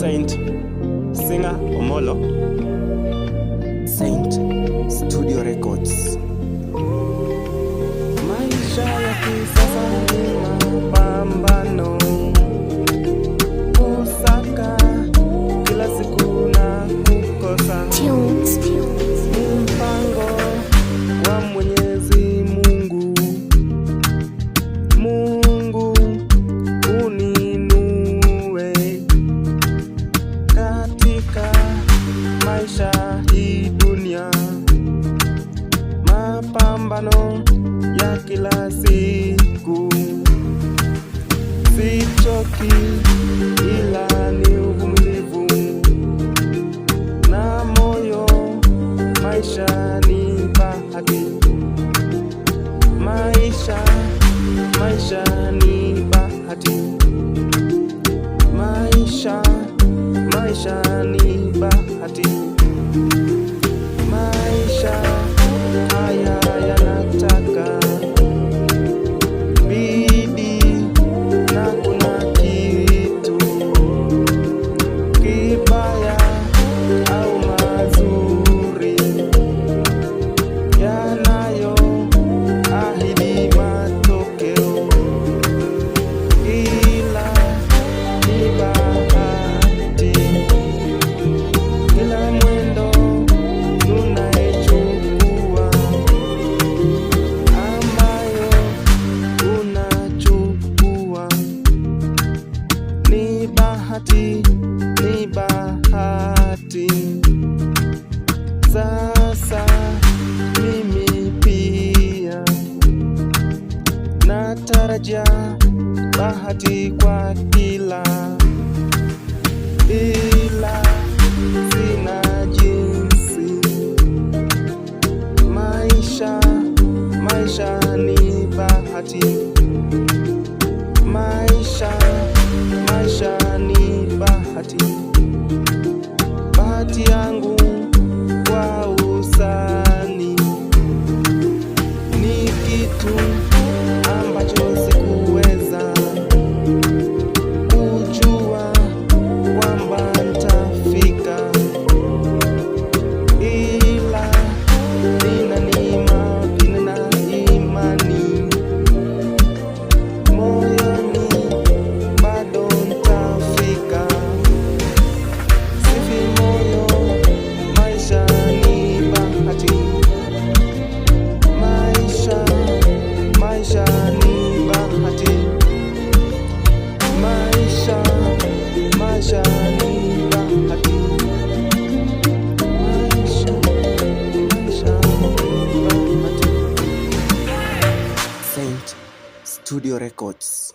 Saint Singer Omolo, Saint Studio Records. Maisha ya kisasa ni mapambano, kusaka kila siku na kukosa. Ni mpango wa Mwenyezi Mungu. Mungu uninue katika maisha hii dunia, mapambano ya kila siku. Sichoki ila ni uvumilivu na moyo. Maisha ni bahati, maisha ni bahati, maisha ni bahati. Maisha haya yanataka bidii na kuna kitu kibaya au mazuri yanayo ahidi matokeo, ila ni bahati. Kila mwendo tunaichukua, ambayo unachukua ni bahati, ni bahati. Sasa mimi pia natarajia bahati kwa kila, ila sina jinsi. Maisha ni bahati, maisha ni bahati. Bahati yangu kwa usani ni kitu ambacho sikuweza kujua kwamba nitafika, ila nina imani moyoni bado nitafika. Sifi moyo, maisha ni bahati, maisha ni bahati, maisha ni bahati, maisha ni bahati. Saint Studio Records.